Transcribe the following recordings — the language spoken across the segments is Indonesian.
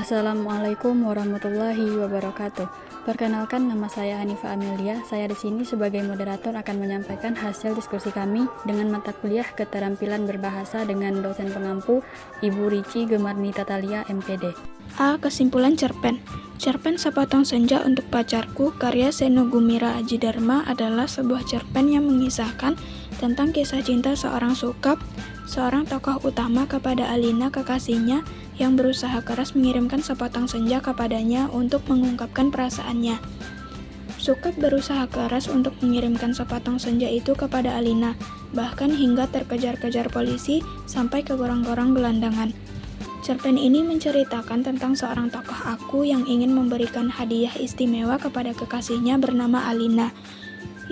Assalamualaikum warahmatullahi wabarakatuh. Perkenalkan, nama saya Hanifa Amelia. Saya di sini sebagai moderator akan menyampaikan hasil diskusi kami dengan mata kuliah Keterampilan Berbahasa dengan dosen pengampu Ibu Rici Gemarni Tatalia, MPD. A. Kesimpulan cerpen. Cerpen Sepotong Senja untuk Pacarku karya Seno Gumira Aji Dharma adalah sebuah cerpen yang mengisahkan tentang kisah cinta seorang Sukap, seorang tokoh utama, kepada Alina, kekasihnya, yang berusaha keras mengirimkan sepotong senja kepadanya untuk mengungkapkan perasaannya. Sukap berusaha keras untuk mengirimkan sepotong senja itu kepada Alina, bahkan hingga terkejar-kejar polisi sampai ke gorong-gorong gelandangan. Cerpen ini menceritakan tentang seorang tokoh aku yang ingin memberikan hadiah istimewa kepada kekasihnya bernama Alina.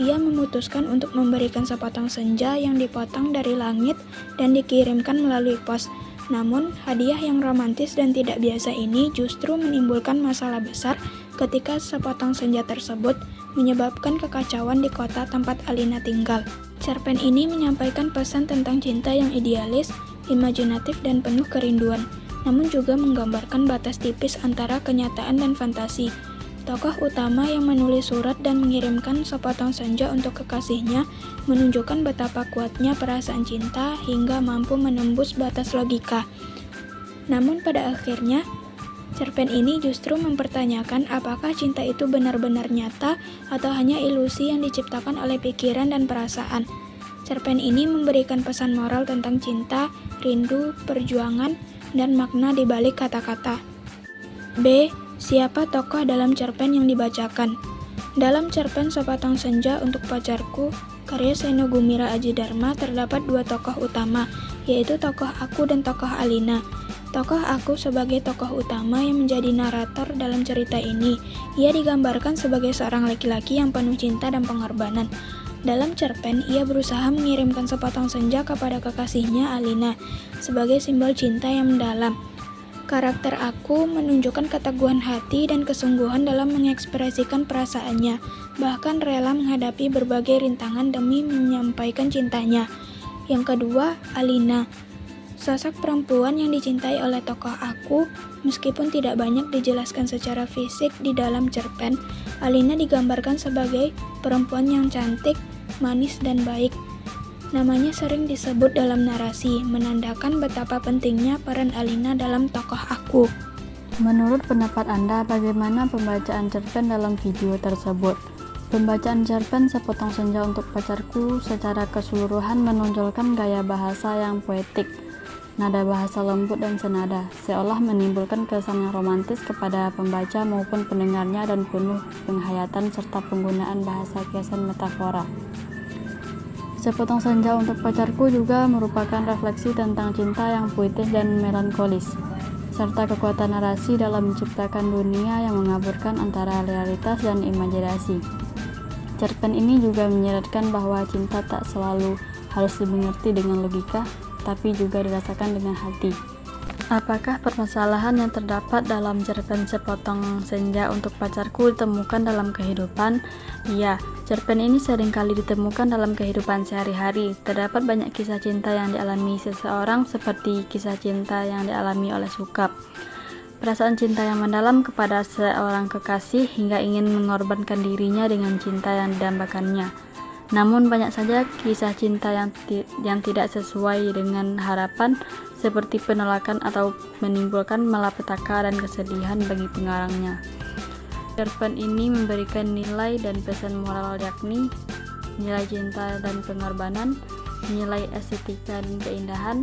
Ia memutuskan untuk memberikan sepotong senja yang dipotong dari langit dan dikirimkan melalui pos. Namun, hadiah yang romantis dan tidak biasa ini justru menimbulkan masalah besar ketika sepotong senja tersebut menyebabkan kekacauan di kota tempat Alina tinggal. Cerpen ini menyampaikan pesan tentang cinta yang idealis, imajinatif, dan penuh kerinduan, namun juga menggambarkan batas tipis antara kenyataan dan fantasi. Tokoh utama yang menulis surat dan mengirimkan sepotong senja untuk kekasihnya menunjukkan betapa kuatnya perasaan cinta hingga mampu menembus batas logika. Namun pada akhirnya, cerpen ini justru mempertanyakan apakah cinta itu benar-benar nyata atau hanya ilusi yang diciptakan oleh pikiran dan perasaan. Cerpen ini memberikan pesan moral tentang cinta, rindu, perjuangan, dan makna di balik kata-kata. B. Siapa tokoh dalam cerpen yang dibacakan? Dalam cerpen Sepotong Senja untuk Pacarku karya Seno Gumira Aji Dharma terdapat dua tokoh utama, yaitu tokoh aku dan tokoh Alina. Tokoh aku sebagai tokoh utama yang menjadi narator dalam cerita ini. Ia digambarkan sebagai seorang laki-laki yang penuh cinta dan pengorbanan. Dalam cerpen, ia berusaha mengirimkan sepotong senja kepada kekasihnya Alina sebagai simbol cinta yang mendalam. Karakter aku menunjukkan keteguhan hati dan kesungguhan dalam mengekspresikan perasaannya, bahkan rela menghadapi berbagai rintangan demi menyampaikan cintanya. Yang kedua, Alina. Sosok perempuan yang dicintai oleh tokoh aku, meskipun tidak banyak dijelaskan secara fisik di dalam cerpen, Alina digambarkan sebagai perempuan yang cantik, manis, dan baik. Namanya sering disebut dalam narasi, menandakan betapa pentingnya peran Alina dalam tokoh aku. Menurut pendapat Anda, bagaimana pembacaan cerpen dalam video tersebut? Pembacaan cerpen Sepotong Senja untuk Pacarku secara keseluruhan menonjolkan gaya bahasa yang poetik, nada bahasa lembut dan senada, seolah menimbulkan kesan yang romantis kepada pembaca maupun pendengarnya dan penuh penghayatan serta penggunaan bahasa kiasan metafora. Sepotong Senja untuk Pacarku juga merupakan refleksi tentang cinta yang puitis dan melankolis, serta kekuatan narasi dalam menciptakan dunia yang mengaburkan antara realitas dan imajinasi. Cerpen ini juga menyeratkan bahwa cinta tak selalu harus dimengerti dengan logika, tapi juga dirasakan dengan hati. Apakah permasalahan yang terdapat dalam cerpen Sepotong Senja untuk Pacarku ditemukan dalam kehidupan? Iya, cerpen ini seringkali ditemukan dalam kehidupan sehari-hari. Terdapat banyak kisah cinta yang dialami seseorang, seperti kisah cinta yang dialami oleh Sukap. Perasaan cinta yang mendalam kepada seorang kekasih hingga ingin mengorbankan dirinya dengan cinta yang didambakannya. Namun banyak saja kisah cinta yang tidak sesuai dengan harapan, seperti penolakan atau menimbulkan malapetaka dan kesedihan bagi pengarangnya. Cerpen ini memberikan nilai dan pesan moral, yakni nilai cinta dan pengorbanan, nilai estetika dan keindahan,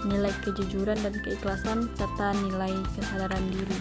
nilai kejujuran dan keikhlasan, serta nilai kesadaran diri.